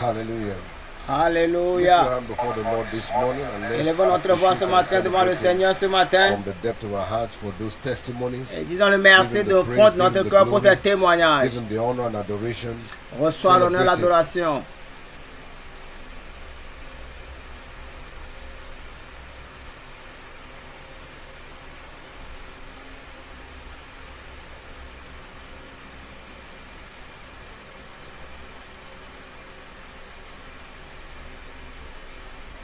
Hallelujah. Alléluia. Élevons notre voix ce matin devant le Seigneur ce matin. Et disons le merci de fond de notre cœur pour ces témoignages. Reçois l'honneur et l'adoration.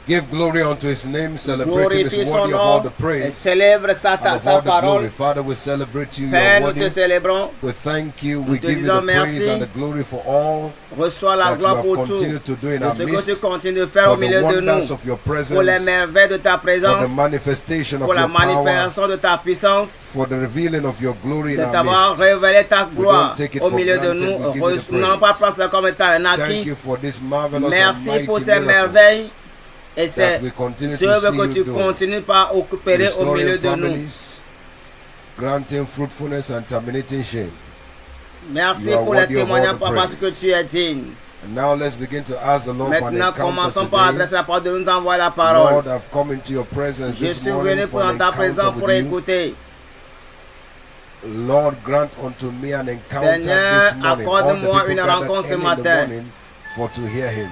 Give glory unto his name, celebrate him, is worthy of all the praise célèbre sa and of all the parole. glory. Father, we celebrate you, you Père, are nous te worthy. célébrons. We thank you, we te give you the disons praise merci. and the glory for all Reçois la that you gloire have pour tout. continued to do in De our ce que tu midst, continues de faire au for milieu the de wonders nous. of your Pour les presence, merveilles de ta for présence. the manifestation of Pour la your power, manifestation de ta puissance. for the revealing of your glory in De our t'avoir midst. révélé ta gloire don't take it au for milieu de granted, nous. we give you the Nous n'avons pas praise. place comme étant un Thank acquis. you for this marvelous and Merci pour mighty ces merveilles. miracles Et c'est that we continue ce to see que you tu do. continues par opérer au milieu Restoring de nous. families, granting fruitfulness and terminating shame. Merci You are pour les worthy of all témoignages the parce que praise. tu es digne. And now let's begin to ask the Lord for an Maintenant, encounter commençons par today. adresser la parole de nous envoyer la parole. Lord, I've come into your presence Je this suis morning venu for an pour ta présence encounter pour with you. écouter. Lord, grant unto me an encounter Seigneur, this morning. All the accorde-moi people une gathered rencontre ce early in the matin. morning for to hear him.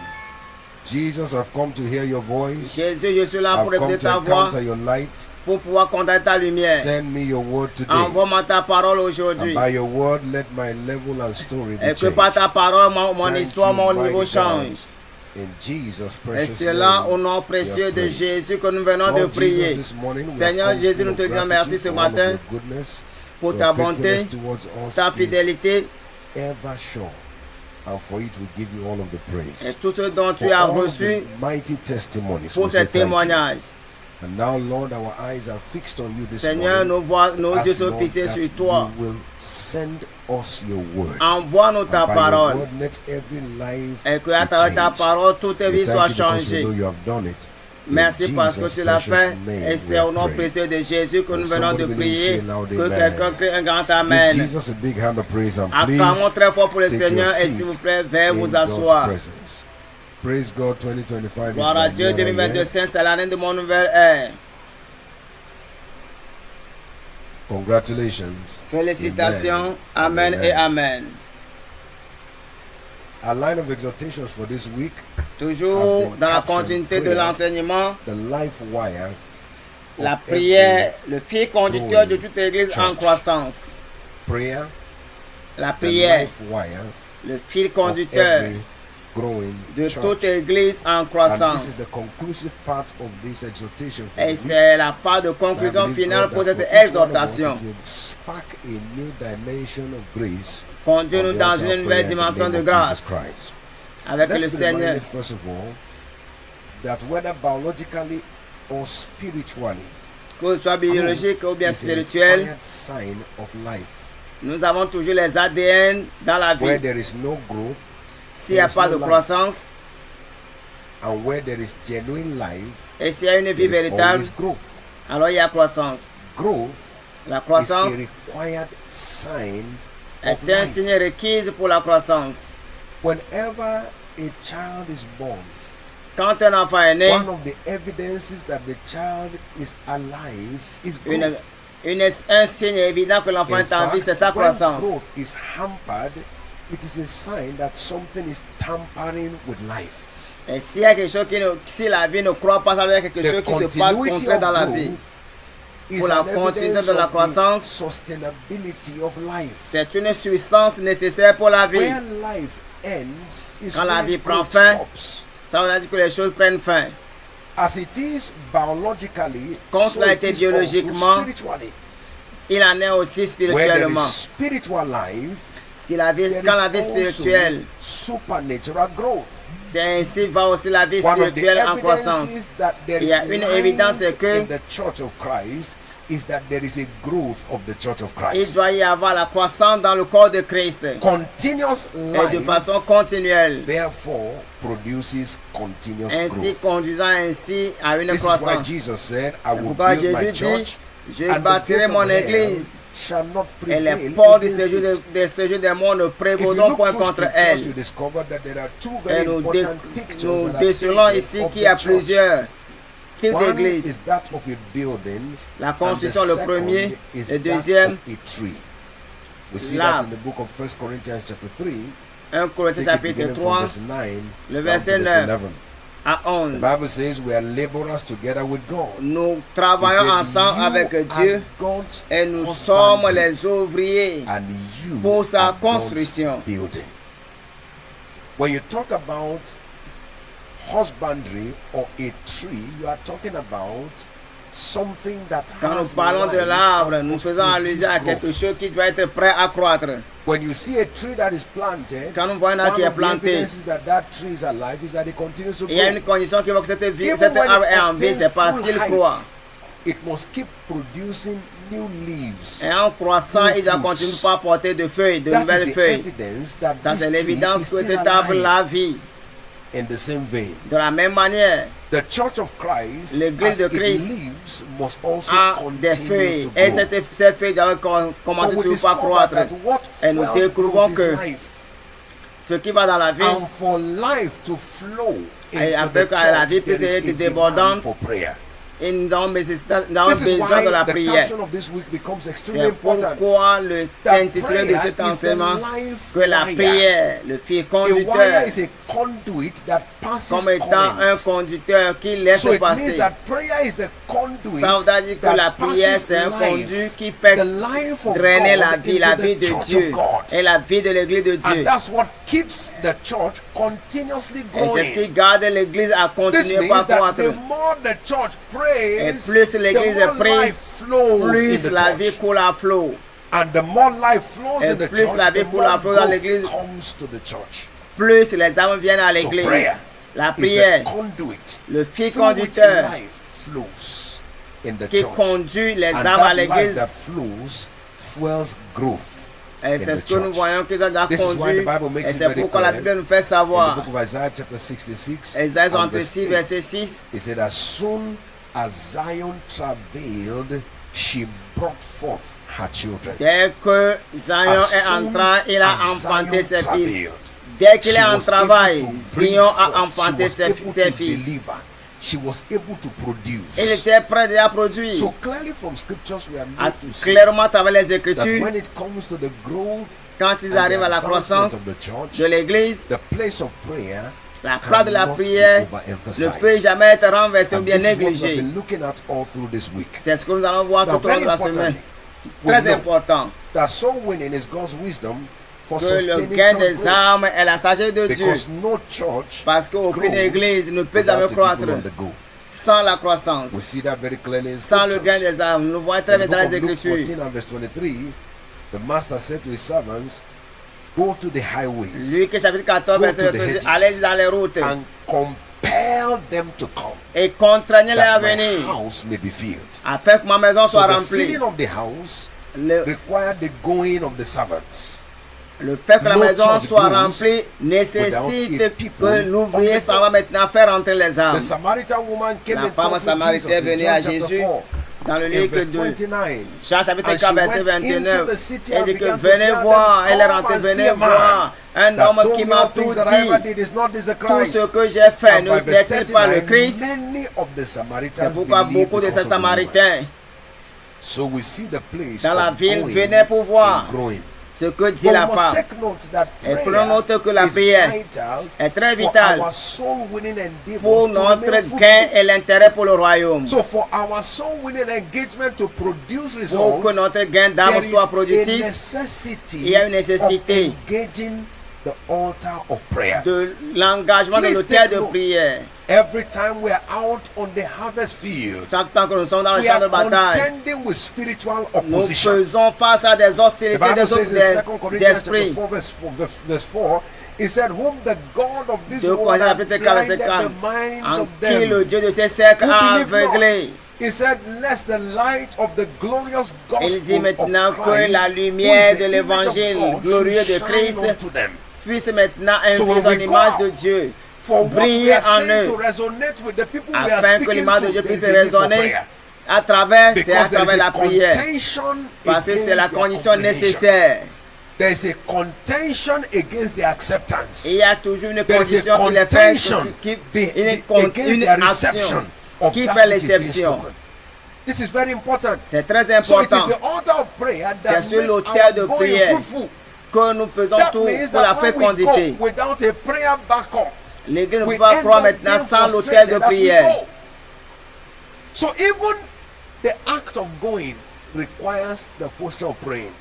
Jesus, I've come to hear your voice. Jésus, je suis là I've pour come écouter to ta voix, encounter your light. pour pouvoir contacter ta lumière. Send me your word today. Envoie-moi ta parole And aujourd'hui. by your word, let my level and story be Et que par ta changed. parole, mon Thank histoire, you, mon mighty niveau God. change. In Jesus' Et precious c'est là, au name, nom we précieux have de prayed. Jésus, que nous venons de Lord prier. Jesus, this morning we have Seigneur come Jésus, full nous of te disons gratitude merci ce for all of matin your goodness, pour your ta bonté, faithfulness towards us ta is fidélité ever sure, and for it we give you all of the et praise. tout ce dont tu For as all of reçu the mighty testimonies, pour we say ces thank you. témoignages. And now, Lord, our eyes are fixed on you this Seigneur, morning. nos yeux Ask, sont Lord, fixés that sur toi. you will send us your word. Envoie-nous ta And by your parole. word, let every life Et que à be travers ta changed. parole, toutes tes We vies thank soient you because we changées. know you have done it. In Merci parce que Jesus' tu l'as precious fait. name Et we c'est au have nom prayed. précieux de Jésus que And nous venons de somebody believe, prier. say loud, Que amen. quelqu'un crie un grand Give Amen. Jesus a big hand of praise and Acclamons please très fort pour le take Seigneur your et seat s'il vous plaît, veuillez in vous God's asseoir. presence. Praise God, 2025 Gloire is à my Dieu, new 2022, year. c'est l'année de mon nouvelle ère. Congratulations. Félicitations, Amen. Amen et Amen. Our line of exhortations for this week, Toujours dans la continuité de l'enseignement, the life wire of la every prière, le fil conducteur de toute église en church. croissance. prayer, La the prière, life wire le fil of conducteur every growing de church. toute église en And this is croissance. the conclusive part of this exhortation for Et the week. c'est la phase de And I conclusion believe finale God pour that cette for each one of us, exhortation. it will spark a new dimension of grace Conduis-nous on the dans altar une of nouvelle prayer in the dimension name de of grâce Jesus Christ. avec le Let's be Seigneur. reminded first of all that whether biologically or spiritually, Que ce soit biologique ou bien is a spirituel, required sign of life. nous avons toujours les ADN dans la Where vie. there is no growth S'il n'y a there is pas no de life. croissance and where there is genuine life, et s'il y a une vie there is véritable, always growth. alors il y a croissance. Growth La is croissance a required sign est of un life. signe requis pour la croissance. Whenever a child is born, Quand un enfant est né, one of the evidences that the child is alive is growth. un signe évident que l'enfant In est en vie, c'est fact, sa when croissance. growth is hampered, it is a sign that something is tampering with life. Et s'il y a quelque chose si la vie ne croit pas, ça veut dire quelque chose qui se passe contraire dans la vie. Pour la continuité de la croissance, sustainability of life. C'est une substance nécessaire pour la vie. Where life ends is Quand la when vie prend growth fin, stops. ça veut dire que les choses prennent fin. As it is biologically, Comme so cela a it été is biologiquement, also spiritually. Il en est aussi Where there spirituellement. is spiritual life, Si la vie, there quand is la vie also spirituelle, supernatural growth. c'est ainsi va aussi la vie One of the spirituelle en croissance. evidences that there Il is y a une évidence life que in the Church of Christ is that there is a growth of the Church of il Christ. doit y avoir la croissance dans le corps de Christ. Continuous Et de life, façon continuelle. therefore, produces continuous Ainsi growth. conduisant ainsi à une This is why croissance. Jesus said, I C'est will pourquoi build my Jésus dit, church, je and the bâtirai gates mon of hell église shall not Et les prevail portes du against séjour des morts ne it. If you prévaudront look point through contre scriptures, elle. you discover that there are two Et very nous important pictures that are décelons painted ici of qu'il y a the church. plusieurs types One d'églises. is that of a building, La and the construction, le second premier. is Le that deuxième, of a tree. We see l'arbre. that in the book of 1 Corinthians chapter 3, 1 Corinthiens take it chapitre beginning from 3, verse 9 le down verset to verse 9 11. à The 11. Bible says we are laborers together with God. Nous He travaillons said, ensemble "You avec are Dieu God's et nous sommes husbandry, les ouvriers and you pour sa are God's construction." building. When you talk about husbandry or a tree, you are talking about something that Quand nous has parlons de life l'arbre, and nous must faisons allusion à produce quelque growth. chose qui doit être prêt à croître. When you see a tree that is planted, Quand nous voyons un one arbre qui est of the planté, evidences that that tree is alive is that it continues to il y a grow. une condition qui veut que cet Even when arbre it est en vie, obtains c'est parce full qu'il height, croît. it must keep producing new leaves. Et en croissant, il doit continuer à porter de feuilles, de That nouvelles is the feuilles. evidence that Ça, this c'est tree l'évidence is que still cet arbre alive. la vie. In the same vein, De la même manière, the Church of Christ, L'église as de it Christ lives, must also a des continue feuilles. to Et grow. ces feuilles doivent commencer But we toujours à discover croître. that what Et nous fuels découvrons growth que is life. ce qui va dans la vie, And for life to flow Et into afin the que la vie church, puisse there is être a débordante, demand for prayer. et nous avons This is besoin why de la the prière. caption of this week becomes extremely C'est important. pourquoi le That intitulé de prayer cet is the enseignement, life que la wire. prière, le fil A conducteur, wire is a conduit that passes comme étant un current. conducteur qui laisse So it means passer. that prayer is the conduit Ça veut dire que that la prière, passes c'est un life, conduit qui fait the life of drainer la God vie into the de church Dieu of God. et la vie de l'église de And Dieu. that's what keeps the church continuously Et c'est ce growing. qui garde l'église à This continuer means à that croître. the more the church prays, Et plus l'église the more prie, life flows in Plus the la vie church. coule à flot. And the more life flows Et in the plus church, la vie the coule à more flot dans growth l'église. comes to the church. Plus les âmes viennent à l'église. prayer La Is the prière, conduit le fil through which conducteur life flows in the qui church. conduit les And âmes à that life l'église. that flows fuels growth. Et in c'est ce the que nous church. voyons que ça doit This is why the conduire. Bible makes Et it c'est very pourquoi la clear Bible nous fait In the savoir. book of Isaiah chapter 66, Ésaïe and 66, verse 8, verset 6. it said, as soon as Zion travailed, she brought forth her children. Dès que Zion As est soon entré, il a as enfanté Zion ses fils. travailed, Dès qu'il she est en was travail, able to bring Zion a forth, enfanté she was able ses to fils. deliver, she was able to produce. Il était prêt à produire. So clearly from scriptures we are A able to see clairement à travers les that Écritures, when it comes to the growth quand ils and arrivent the à la advancement croissance of the church, de l'Église, the place of prayer la place de la cannot be prière ne overemphasized. peut jamais être renversée ou And bien this is what we've négligée. been looking at all through this week. C'est ce que nous allons voir Now, tout au long very de la semaine. importantly, we Très know important that soul winning is God's wisdom for que le sustaining gain church des growth. âmes est la sagesse de Dieu. Because no church Parce qu'aucune grows église ne peut jamais without the croître people on the go. sans la We croissance, see that very clearly in sans le gain scriptures. des âmes. Nous le voyons très In bien the dans book les of Luke Écritures. 14 and verse 23, the master said to his servants, go to the highways Luc chapitre 14, Go verset to the 23, hedges allez dans les routes and compel them to come, et contraignez-les à that my venir house may be filled. afin que ma maison So soit the remplie. filling of the house Le, required the going of the servants. le fait que la No maison church soit grows remplie nécessite without a people que l'ouvrier on the s'en go. va maintenant faire rentrer les âmes. The Samaritan woman came La and femme talked to samaritaine Jesus in venue à John chapter Jésus 4, dans le in livre verse de 29. Jean chapitre And 4, she verset went into 29. the city Elle and dit que began to venez tell voir, them, elle est "Come rentrée, and see venez a man voir un that homme told qui me m'a all tout things that I ever dit. did. Is not this the Tout Christ?" ce que j'ai fait And by verse n'est-il pas le 39, Christ? many of the C'est Samaritans pourquoi believed beaucoup de because ces of the woman. Samaritains So we see the place dans la of ville going venaient pour voir and growing. ce que dit But la we must femme. take note that Et prenons note que la prayer is prière vital est très for vitale our soul winning endeavors pour to notre remain fruitful. gain et l'intérêt pour le royaume. So for our soul winning engagement to produce Pour que results, notre gain d'âme there is soit a productif, necessity il y a une nécessité of engaging the altar of prayer. de l'engagement de Please l'autel take de note. prière. Every time we are out on the harvest field, Chaque temps que nous sommes dans le we champ de are bataille, contending with spiritual nous opposition. faisons face à des The hostilités Bible des says in 2 autres Corinthians chapter esprits. 4 verse 4, it said, whom the God of this 2 world Corinthiens hath chapitre 4, verset blinded 4. the minds En of qui le them Dieu de ces siècles who a believe not. aveuglé. He said, lest the light of the glorious Il dit gospel maintenant of que Christ, la who lumière is de the l'évangile image of God, glorieux should de shine Christ unto them. puisse maintenant So when infuser we en go image out, de Dieu, For what we briller are en saying eux, to resonate with the people we are afin que speaking l'image de to, Dieu there puisse is a need for résonner prayer. à travers, c'est à Because there is travers la a prière. contention Parce que against c'est la their condition obligation. nécessaire. There is a contention against their acceptance. Il y a toujours une There is a condition qui les fait, contention une against their action reception of qui that fait which is being l'exception. spoken. This is very important. C'est très So it is important the altar of prayer that C'est sur makes l'autel our de going prière fruitful. que nous faisons That tout means pour la that when we fécondité. go without a prayer backup, L'Église ne we peut pas end croire up maintenant being sans l'autel frustrated de as we prière. go. So even the act of going requires the posture of praying.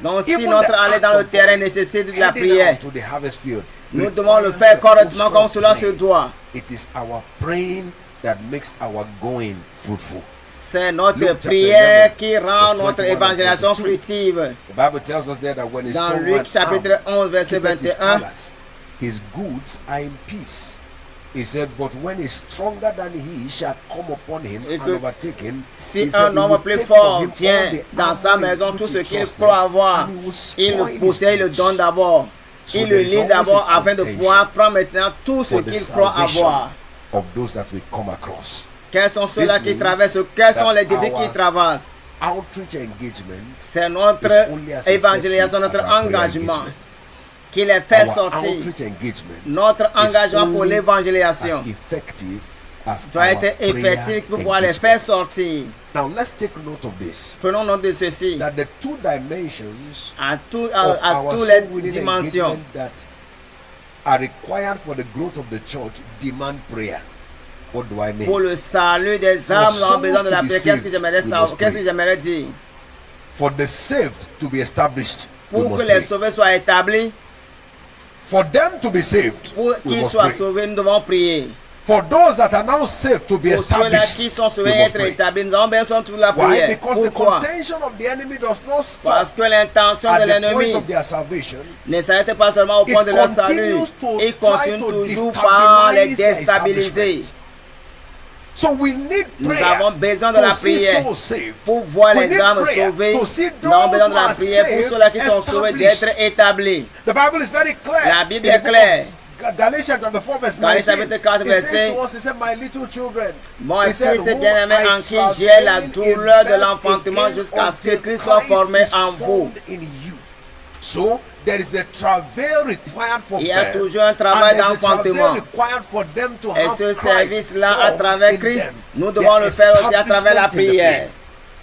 Donc si Even notre the aller act dans le of terrain going, nécessite de la heading prière, out to the harvest field nous devons le requires faire the correctement posture comme of cela se praying. doit. It is our praying that makes our going fruitful. C'est notre Luke chapter prière 11, qui rend verse notre 21 and évangélisation 22. fructive. The Bible tells us there that when a Dans strong Luc man chapitre 11 verset keepeth his 21, palace, his goods are in peace. He said, but when a stronger than he shall come upon him Et and que overtake him, si he said, un he homme will plus take fort from him vient all the dans sa armor in maison, which tout ce he qu'il trusted, peut avoir, and he will il spoil le his possède, il le goods. donne d'abord. So Il there le is lit always d'abord a afin de contention pouvoir prendre maintenant tout ce for the qu'il croit salvation avoir. of those that we come across. Quels sont ceux-là This qui means traversent? Quels sont that les défis our qui traversent? Outreach engagement C'est notre is only as évangélisation, effective notre as our prayer engagement engagement. qui les fait Our sortir. outreach engagement Notre engagement pour only l'évangélisation as effective as doit our être prayer effectif pour pouvoir les engagement. faire sortir. Now let's take note of this, Prenons note de ceci. that the two dimensions À of toutes our les soul winning dimensions. engagement that are required for the growth of the church demand prayer. What do I mean? Pour le salut des For âmes, nous avons souls besoin de to la be prière. Qu'est-ce que saved, j'aimerais we savoir? must Qu'est-ce que pray. j'aimerais dire? For the saved to be established, we Pour que must les pray. sauvés soient établis, For them to be saved, pour we qu'ils must soient pray. sauvés, nous devons prier. For those that are now saved to be Pour ceux-là established, qui sont sauvés we et must être pray. établis, nous avons besoin de toute la Why? prière. Because the Pourquoi? contention of the enemy does not Parce stop que l'intention de at the point l'ennemi of their salvation. ne s'arrête pas seulement au point It de leur salut. continues to Il try continue to toujours par les destabilize their déstabiliser. establishment. So we need Nous prayer avons besoin de la to see prière souls saved. pour voir We les need âmes prayer sauvées. to see Nous avons besoin those de who la are prière pour saved ceux-là qui sont sauvés established. d'être établis. The Bible is very clear. La Bible In the est book claire. of Galatians chapter 4 verse Galates 19. chapitre 4 It says verset. to us, he said, my little children. Mon He said, fils whom bien-aimé I en qui j'ai la travail douleur in de birth l'enfantement again jusqu'à ce que until Christ soit Christ formé is en vous. formed in you. So there is the travail required for Il y a birth, toujours un travail and there's a travail d'enfantement. required for them to Et have ce Christ service-là, à formed travers in Christ, them. nous devons Their le faire aussi à travers la establishment in the prière.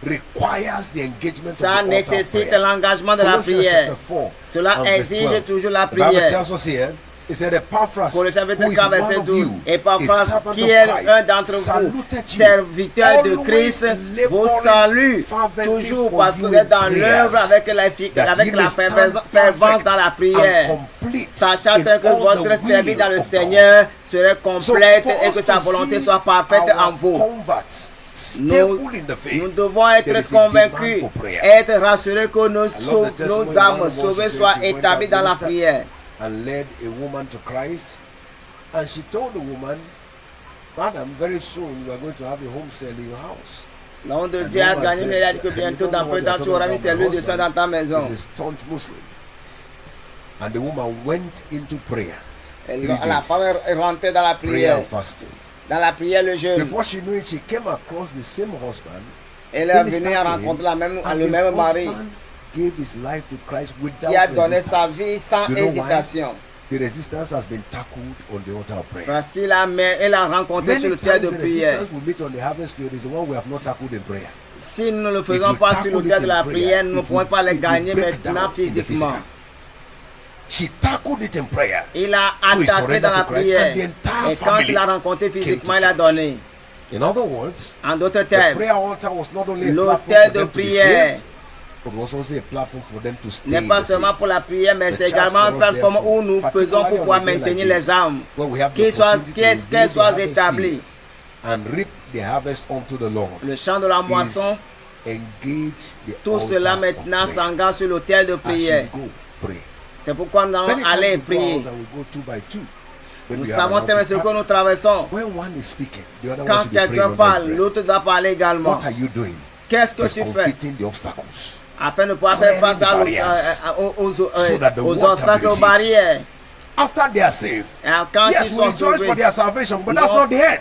faith requires the engagement Ça of the altar of nécessite prayer. l'engagement de la Colossians prière. chapter 4 Cela and verse exige 12. toujours la The Bible prière. tells us here, it said, Epaphras, Pour le chapitre who is 4, one verset of 12. you, Et a parfois, servant qui of est Christ, un d'entre vous, saluted you, serviteur de always Christ, vous laboring salue fervently toujours for parce que you vous êtes dans in l'œuvre prayers, avec that avec ye la may stand fervence perfect dans la and prière, complete sachant in que all votre the service will dans le of Seigneur serait God. So complète for et us que sa to volonté see soit parfaite en our vous. converts Nous, stable in the faith, nous devons there être is a demand convaincus, for prayer. être rassurés que nos testimony âmes one of us sauvées said soient she went établies out dans la minister prière. and led a woman to Christ, and she told the woman, Madam, very soon you are going to have a home cell in your house. L'homme de And Dieu a the woman gagné, mais il a said, dit que "You bientôt, don't know dans peu what de you're temps, tu talking auras mis about. ces My lieux de sang dans ta maison. This is staunch Muslim." And the woman went into prayer, La femme est rentrée dans la prayer prière, and fasting. dans la prière, le jeûne. Before she knew it, she came across the same husband. Elle est venue à rencontrer le même mari Gave his life to Christ without qui a donné sa resistance. vie sans You know why? hésitation. The resistance has been tackled on the altar of prayer. Parce qu'il a rencontré sur Many le terre de times the prière. resistance we meet on the harvest field is the one we have not tackled in prayer. Si nous ne le If faisons you pas tackle sur le it terre de in la prayer, prière, nous ne it pourrons will- pas les it will gagner break maintenant down in the physiquement. physical. She tackled it in prayer. Il a So he attaqué surrendered dans la to Christ prière. and the entire Et quand family il a rencontré came physiquement, to il a church. donné. In other words, En d'autres the termes, prayer altar was not only a platform l'autel for de them to be prière saved, but was also a platform for them to stay n'est in pas the seulement faith. pour la prière, mais The c'est church également une for us, plateforme therefore, où nous faisons particularly pour pouvoir on a day maintenir like les this, âmes. where we have the Qu'ils soient, opportunity to qu'elles engage the soient harvest établies. field and reap the harvest unto the Lord. Le chant de la moisson, Engage the tout altar cela of maintenant prayer. s'engage sur l'autel de As prière. you go, pray. C'est pourquoi nous allons Many aller times we go prier. out and we go 2 by 2. When Nous we have an savons tellement outing ce que happen. nous traversons. When one is speaking, the other one Quand should be praying quelqu'un under his parle, breath. l'autre doit parler également. What are you doing? Qu'est-ce que Just tu fais conflicting the obstacles. afin de pouvoir faire face à So that the aux water obstacles, be aux received. Barrières? After they are saved, Quand yes, ils we sont rejoice for sauvés, their salvation, but that's Non. not the end.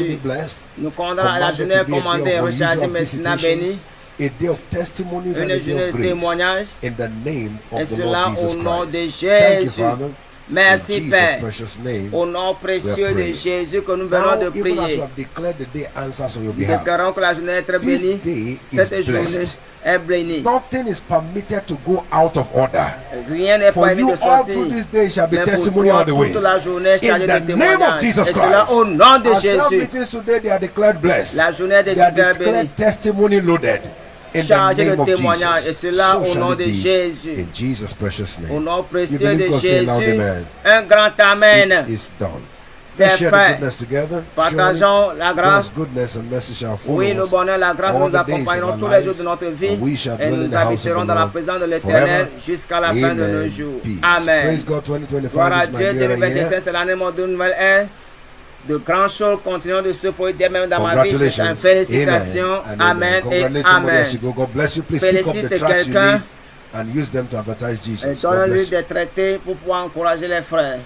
Jésus. blessed. Nous commandons la journée commandée, rechargée, maintenant bénie. A day of testimonies and a Une day journée of de grace. témoignage. In the name Et of the cela Lord Jesus au nom Christ. de Thank you, Jésus. Father. Merci, In Jesus' Père. precious name. Au nom précieux de praying. Jésus que nous venons de Now, even as you prier. have declared the day answers on your Nous behalf, déclarons que la journée est très this bénie. day is Cette journée blessed. est bénie. Nothing is permitted to go out of order. Rien n'est For permis you de all sortir. through this day shall be Mais pour testimony toi, on the way. toute la journée chargée In de the name of témoignages. Jesus Et cela Christ. au nom de Our self Jésus. meetings today, they are declared blessed. La journée est They are déclarée declared bénie. testimony loaded. In the Chargée name de of témoignages. Et Jesus. cela So au shall nom it de be. Jésus. In Jesus' precious Au name. nom You précieux believe de God, say loud Jésus. amen. Un grand Amen. It is done. C'est Let's share the fait. goodness together. Partageons la God's grâce. goodness and mercy shall follow Oui, le us bonheur, la grâce all nous the days accompagneront of our tous les jours lives, de notre vie and we shall et dwell in nous the house of habiterons the dans la Lord présence de l'Éternel forever. jusqu'à la fin de nos Amen. jours. Peace. Amen. Praise God. 2025 Gloire à is my Dieu, new year. 2025, c'est l'année de nouvelle ère. De grandes choses continuent de se produire même dans ma vie. C'est Congratulations. une félicitation. Amen. Amen et Congratulate somebody Amen. as you go. God bless you. Please pick up Félicite the tracts you quelqu'un need and use them to advertise et Jesus. God donne-lui bless you. des traités pour pouvoir encourager les frères.